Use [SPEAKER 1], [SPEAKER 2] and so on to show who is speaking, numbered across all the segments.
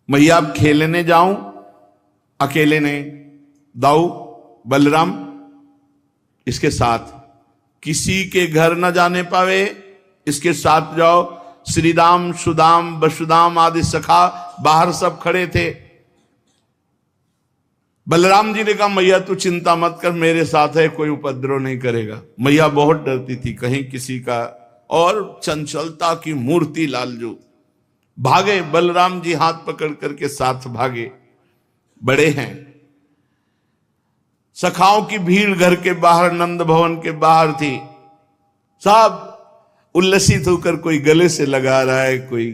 [SPEAKER 1] मैया अब खेलने जाऊं, अकेले नहीं, दाऊ बलराम इसके साथ, किसी के घर न जाने पावे, इसके साथ जाओ। श्रीदाम सुदाम वसुदाम आदि सखा बाहर सब खड़े थे। बलराम जी ने कहा मैया तू चिंता मत कर, मेरे साथ है, कोई उपद्रव नहीं करेगा। मैया बहुत डरती थी कहीं किसी का, और चंचलता की मूर्ति लालजू। भागे बलराम जी, हाथ पकड़ करके साथ भागे। बड़े हैं, सखाओं की भीड़ घर के बाहर, नंद भवन के बाहर थी। सब उल्लसित होकर कोई गले से लगा रहा है, कोई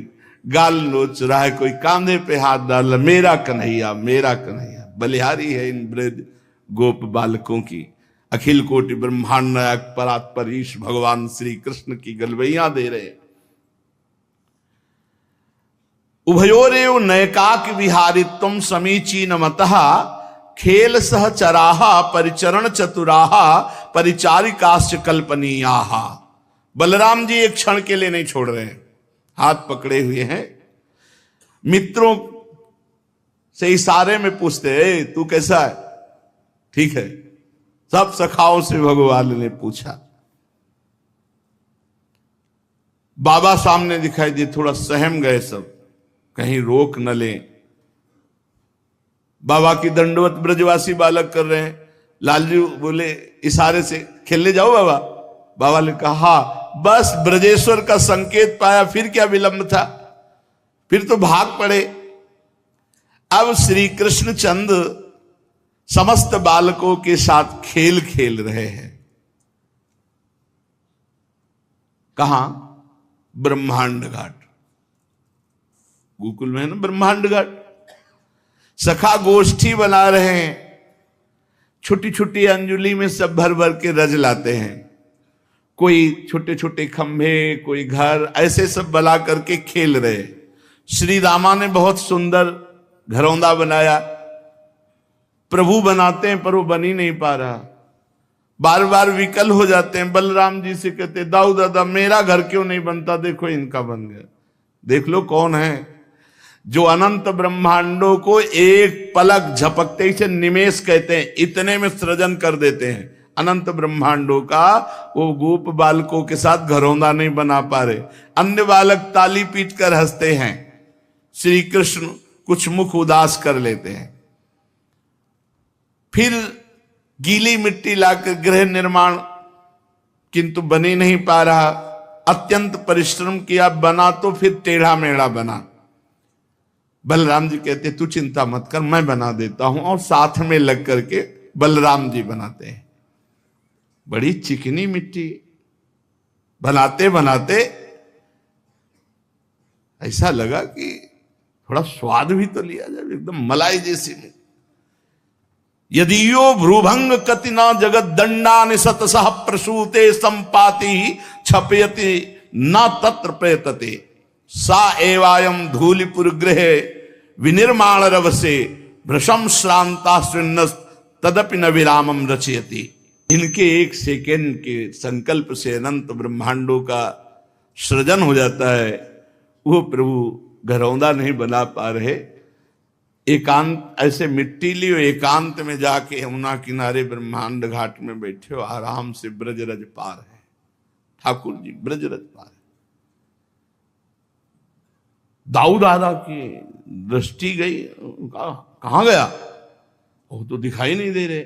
[SPEAKER 1] गाल नोच रहा है, कोई कांधे पे हाथ डाल रहा, मेरा कन्हैया मेरा कन्हैया। बलिहारी है इन ब्रज गोप बालकों की। अखिल कोटि ब्रह्मांड नायक परात्पर ईश भगवान श्री कृष्ण की गलवैया दे रहे। उभयोरेव नयकाक विहारित्वम समीचीन मतः, खेल सह चराहा परिचरण चतुराहा परिचारिकाश्च कल्पनीयाहा। बलराम जी एक क्षण के लिए नहीं छोड़ रहे हैं, हाथ पकड़े हुए हैं। मित्रों से इशारे में पूछते हैं तू कैसा है, ठीक है। सब सखाओं से भगवान ने पूछा। बाबा सामने दिखाई दिए, थोड़ा सहम गए सब, कहीं रोक न लें। बाबा की दंडवत ब्रजवासी बालक कर रहे हैं। लालजू बोले इशारे से खेलने जाओ बाबा। बाबा ने कहा बस ब्रजेश्वर का संकेत पाया, फिर क्या विलंब था, फिर तो भाग पड़े। अब श्री कृष्ण चंद समस्त बालकों के साथ खेल खेल रहे हैं। कहां? ब्रह्मांड घाट, गोकुल में है ना ब्रह्मांड घाट। सखा गोष्ठी बना रहे हैं, छोटी छोटी अंजुली में सब भर भर के रज लाते हैं। कोई छोटे छोटे खंभे, कोई घर, ऐसे सब बना करके खेल रहे। श्री रामा ने बहुत सुंदर घरौंदा बनाया। प्रभु बनाते हैं पर वो बन ही नहीं पा रहा, बार बार विकल हो जाते हैं। बलराम जी से कहते दाऊ दादा मेरा घर क्यों नहीं बनता, देखो इनका बन गया। देख लो कौन है जो अनंत ब्रह्मांडों को एक पलक झपकते से निमेष कहते हैं, इतने में सृजन कर देते हैं अनंत ब्रह्मांडों का। वो गोप बालकों के साथ घरौंदा नहीं बना पा रहे। अन्य बालक ताली पीट कर हंसते हैं, श्री कृष्ण कुछ मुख उदास कर लेते हैं। फिर गीली मिट्टी लाकर गृह निर्माण, किंतु बन ही नहीं पा रहा। अत्यंत परिश्रम किया, बना तो फिर टेढ़ा मेढ़ा बना। बलराम जी कहते तू चिंता मत कर, मैं बना देता हूं, और साथ में लग करके बलराम जी बनाते हैं। बड़ी चिकनी मिट्टी, बनाते बनाते ऐसा लगा कि थोड़ा स्वाद भी तो लिया जाए, एकदम मलाई जैसी। यदियो भ्रूभंग कतिना जगत दंडा निसतसह प्रसूते संपाति छपयति न तत्र प्रयतते सा एवायम धूलिपुर गृह विनिर्माण रवसे भ्रशम श्रांता सुन्नस तदपि न विरामम रचयति। इनके एक सेकेंड के संकल्प से अनंत ब्रह्मांडों का सृजन हो जाता है। वो प्रभु घरौंदा नहीं बना पा रहे। एकांत ऐसे मिट्टी लियो, एकांत में जाके यमुना किनारे ब्रह्मांड घाट में बैठे हो, आराम से ब्रजरज पार है। ठाकुर जी ब्रजरज पार है। दाऊ दादा की दृष्टि गई, कहां गया, वो तो दिखाई नहीं दे रहे।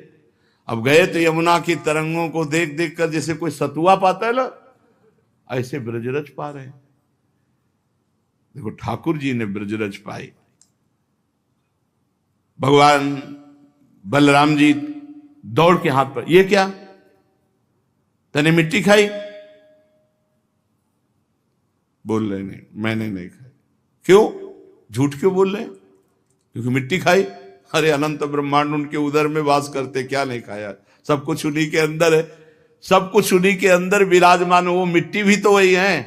[SPEAKER 1] अब गए तो यमुना की तरंगों को देख देख कर जैसे कोई सतुआ पाता है ना, ऐसे ब्रजरज पा रहे। देखो ठाकुर जी ने ब्रजरज पाई। भगवान बलराम जी दौड़ के हाथ पर, ये क्या, तने मिट्टी खाई? बोल रहे नहीं, मैंने नहीं खाई। क्यों झूठ क्यों बोल रहे? क्योंकि मिट्टी खाई। अरे अनंत ब्रह्मांड उनके उदर में वास करते, क्या नहीं खाया? सब कुछ उन्हीं के अंदर है, सब कुछ उन्हीं के अंदर विराजमान। वो मिट्टी भी तो वही है,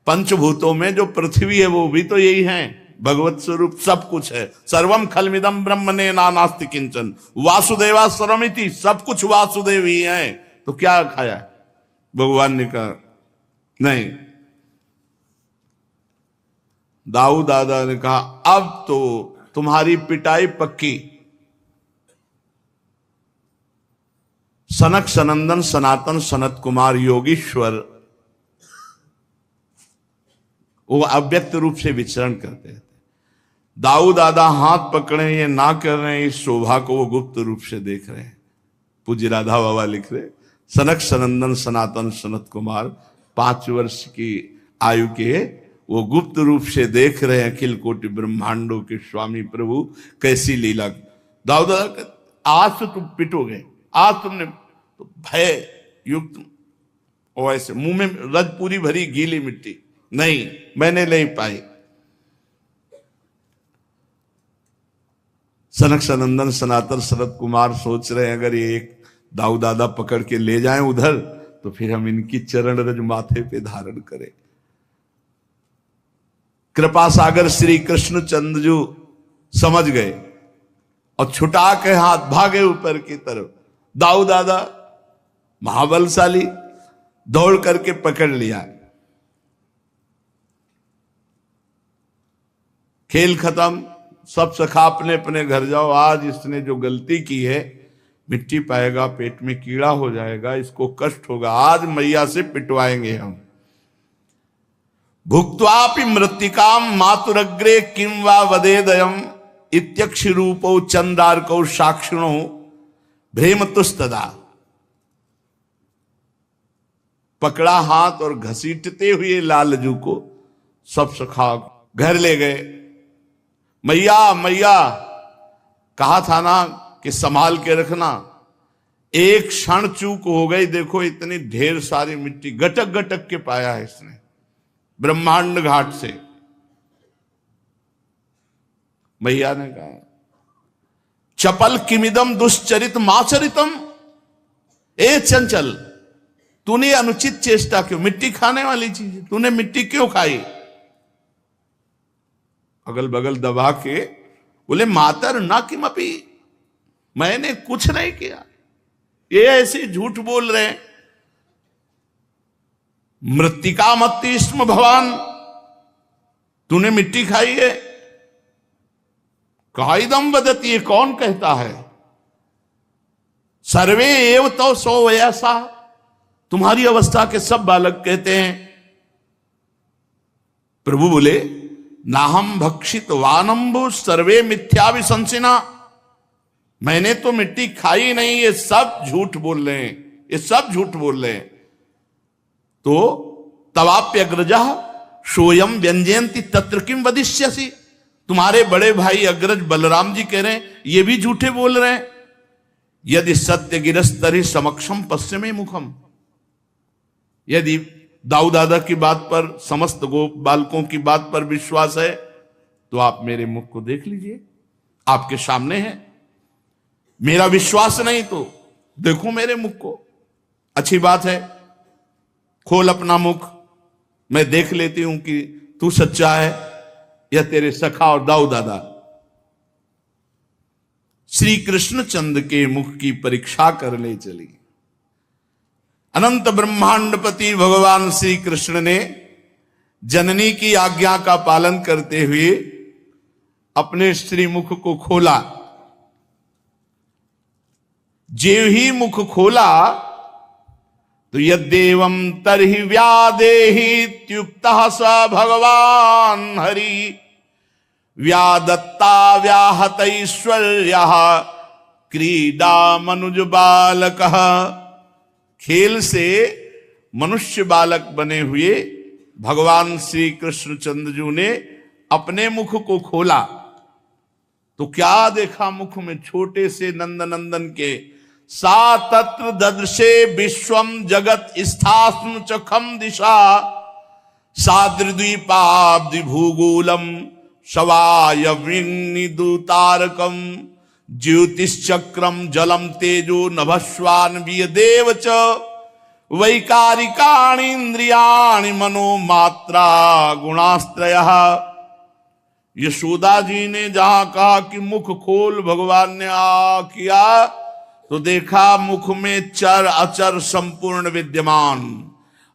[SPEAKER 1] पंचभूतों में जो पृथ्वी है वो भी तो यही है, भगवत स्वरूप सब कुछ है। सर्वम खलमिदम ब्रह्मणे नास्ति किंचन वासुदेवा सर्वमिति, सब कुछ वासुदेव ही है। तो क्या खाया? भगवान ने कहा नहीं, दाऊ दादा ने कहा अब तो तुम्हारी पिटाई पक्की। सनक सनंदन सनातन सनत कुमार योगीश्वर वो अव्यक्त रूप से विचरण करते थे। दाऊ दादा हाथ पकड़े ये ना कर रहे हैं, इस शोभा को वो गुप्त रूप से देख रहे हैं। पूज्य राधा बाबा लिख रहे, सनक सनंदन सनातन सनत कुमार 5 वर्ष की आयु के वो गुप्त रूप से देख रहे हैं अखिल कोटि ब्रह्मांडों के स्वामी प्रभु कैसी लीला। दाऊ दादा आज तो तुम पिटोगे, आज तुमने तो भय युक्त और ऐसे मुंह में रज पूरी भरी गीली मिट्टी, नहीं मैंने नहीं पाई। सनक सनंदन सनातन सनत कुमार सोच रहे हैं अगर ये एक दाऊ दादा पकड़ के ले जाएं उधर तो फिर हम इनकी चरण रज माथे पे धारण करें। कृपा सागर श्री कृष्ण चंद्रजू समझ गए और छुटा के हाथ भागे ऊपर की तरफ। दाऊ दादा महाबलशाली दौड़ करके पकड़ लिया। खेल खत्म, सब सखा अपने अपने घर जाओ। आज इसने जो गलती की है मिट्टी पाएगा, पेट में कीड़ा हो जाएगा, इसको कष्ट होगा, आज मैया से पिटवाएंगे हम। भुक्त्वापि मृत्तिकाम मातुरग्रे किम वा वदेदयम इत्यक्ष रूपो चंदार्कौ साक्षिणो भ्रेमतुस्तदा। पकड़ा हाथ और घसीटते हुए लालजू को सब सखा घर ले गए। मैया मैया कहा था ना कि संभाल के रखना, एक क्षण चूक हो गई। देखो इतनी ढेर सारी मिट्टी गटक गटक के पाया है इसने ब्रह्मांड घाट से। मैया ने कहा चपल किमिदम दुश्चरित माचरितम। ए चंचल, तूने अनुचित चेष्टा क्यों, मिट्टी खाने वाली चीज तूने मिट्टी क्यों खाई। अगल बगल दबा के बोले मातर ना किमपि, मैंने कुछ नहीं किया। ये ऐसे झूठ बोल रहे हैं। मृत्तिका मत्ति स्म भवान, तूने मिट्टी खाई है। काइदम वदति, ये कौन कहता है। सर्वे एव तो सो वयसा, तुम्हारी अवस्था के सब बालक कहते हैं। प्रभु बोले नाहम भक्षित वानंबु सर्वे मिथ्या विशंसिना, मैंने तो मिट्टी खाई नहीं, ये सब झूठ बोल रहे हैं, ये सब झूठ बोल रहे हैं। तो तवाप्यग्रजा सोयम व्यंजयंती तत्र किम वदिष्यसि, तुम्हारे बड़े भाई अग्रज बलराम जी कह रहे हैं ये भी झूठे बोल रहे हैं। यदि सत्य गिरस्तरि समक्षम पश्चिमे मुखम, यदि दाऊ दादा की बात पर, समस्त गोप बालकों की बात पर विश्वास है तो आप मेरे मुख को देख लीजिए, आपके सामने है। मेरा विश्वास नहीं तो देखो मेरे मुख को। अच्छी बात है, खोल अपना मुख, मैं देख लेती हूं कि तू सच्चा है या तेरे सखा और दाऊ दादा। श्री कृष्ण चंद्र के मुख की परीक्षा करने चली। अनंत ब्रह्मांडपति भगवान श्री कृष्ण ने जननी की आज्ञा का पालन करते हुए अपने श्री मुख को खोला। जेव ही मुख खोला तो यद्देवं तरहि व्यादेहि इत्युक्तः स भगवान हरि व्यादत्ता व्याहत ऐश्वर्यः क्रीडा मनुज बालकः। खेल से मनुष्य बालक बने हुए भगवान श्री कृष्ण चंद्रजू ने अपने मुख को खोला तो क्या देखा, मुख में छोटे से नंद नंदन के सा तत्र ददृशे विश्वम जगत स्थास्म चखम दिशा साद्रिद्वीपाब्धि भूगोलम शवायवृंगनिदुतारकम ज्योतिश्चक्रम जलम तेजो नभस्वान देव च वैकारिकाणि इंद्रियाणि मनोमात्रा गुणास्त्रयः। यशोदा जी ने जहां कहा कि मुख खोल, भगवान ने किया तो देखा मुख में चर अचर संपूर्ण विद्यमान,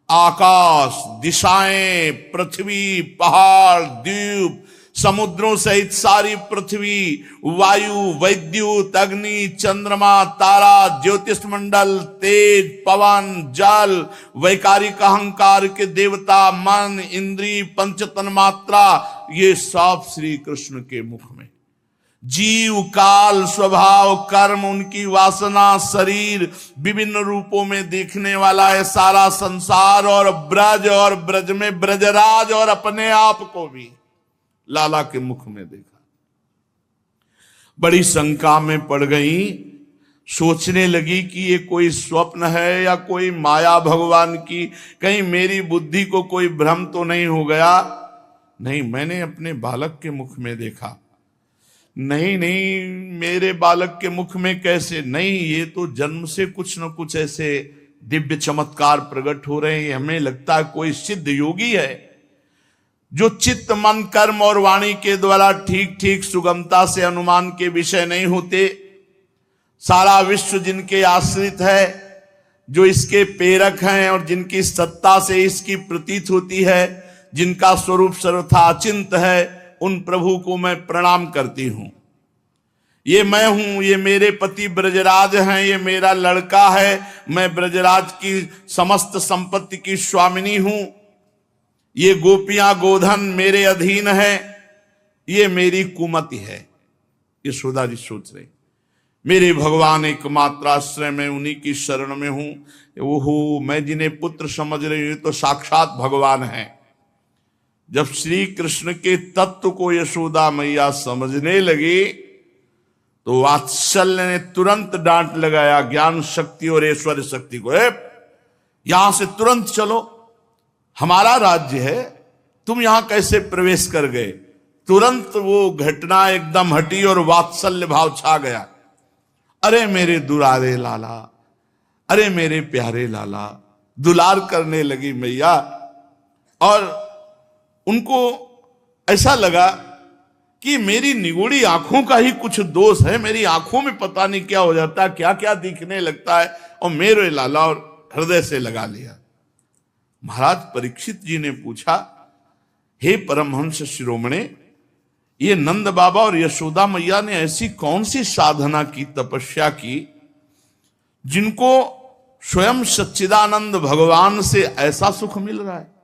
[SPEAKER 1] आकाश, दिशाएं, पृथ्वी, पहाड़, द्वीप, समुद्रों सहित सारी पृथ्वी, वायु, वैद्युत, अग्नि, चंद्रमा, तारा, ज्योतिष मंडल, तेज, पवन, जल, वैकारिक अहंकार के देवता, मन, इंद्री, पंच तन्मात्रा, ये सब श्री कृष्ण के मुख में। जीव, काल, स्वभाव, कर्म, उनकी वासना, शरीर, विभिन्न रूपों में देखने वाला है सारा संसार, और ब्रज में ब्रजराज, और अपने आप को भी लाला के मुख में देखा। बड़ी शंका में पड़ गई, सोचने लगी कि ये कोई स्वप्न है या कोई माया भगवान की, कहीं मेरी बुद्धि को कोई भ्रम तो नहीं हो गया। नहीं, मैंने अपने बालक के मुख में देखा। नहीं, मेरे बालक के मुख में कैसे? नहीं, ये तो जन्म से कुछ न कुछ ऐसे दिव्य चमत्कार प्रकट हो रहे हैं। हमें लगता है कोई सिद्ध योगी है जो चित्त, मन, कर्म और वाणी के द्वारा ठीक ठीक सुगमता से अनुमान के विषय नहीं होते। सारा विश्व जिनके आश्रित है, जो इसके प्रेरक हैं और जिनकी सत्ता से इसकी प्रतीत होती है, जिनका स्वरूप सर्वथा अचिंत है, उन प्रभु को मैं प्रणाम करती हूं। ये मैं हूं, ये मेरे पति ब्रजराज हैं, ये मेरा लड़का है, मैं ब्रजराज की समस्त संपत्ति की स्वामिनी हूं। ये गोपियां गोधन मेरे अधीन है, ये मेरी कुमति है। यशोदा जी सोच रहे, मेरे भगवान एकमात्र आश्रय में, उन्हीं की शरण में हूं। ओहो, मैं जिन्हें पुत्र समझ रही हूं तो साक्षात भगवान है। जब श्री कृष्ण के तत्व को यशोदा मैया समझने लगी तो वात्सल्य ने तुरंत डांट लगाया ज्ञान शक्ति और ऐश्वर्य शक्ति को, यहां से तुरंत चलो, हमारा राज्य है, तुम यहां कैसे प्रवेश कर गए? तुरंत वो घटना एकदम हटी और वात्सल्य भाव छा गया। अरे मेरे दुलारे लाला, अरे मेरे प्यारे लाला, दुलार करने लगी मैया। और उनको ऐसा लगा कि मेरी निगोड़ी आंखों का ही कुछ दोष है, मेरी आंखों में पता नहीं क्या हो जाता है, क्या क्या दिखने लगता है, और मेरे लाला और हृदय से लगा लिया। महाराज परीक्षित जी ने पूछा, हे परमहंस शिरोमणे, ये नंद बाबा और यशोदा मैया ने ऐसी कौन सी साधना की, तपस्या की, जिनको स्वयं सच्चिदानंद भगवान से ऐसा सुख मिल रहा है?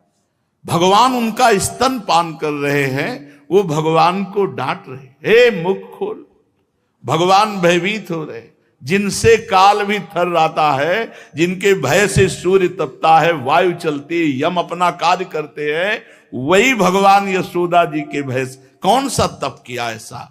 [SPEAKER 1] भगवान उनका स्तन पान कर रहे हैं, वो भगवान को डांट रहे, हे मुख खोल। भगवान भयभीत हो रहे, जिनसे काल भी थर्राता है, जिनके भय से सूर्य तपता है, वायु चलती है, यम अपना कार्य करते हैं, वही भगवान यशोदा जी के भय से कौन सा तप किया ऐसा?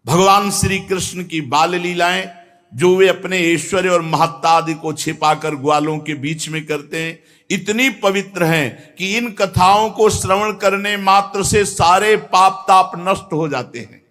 [SPEAKER 1] भगवान श्री कृष्ण की बाल लीलाएं जो वे अपने ऐश्वर्य और महत्ता आदि को छिपाकर ग्वालों के बीच में करते हैं, इतनी पवित्र हैं कि इन कथाओं को श्रवण करने मात्र से सारे पाप ताप नष्ट हो जाते हैं।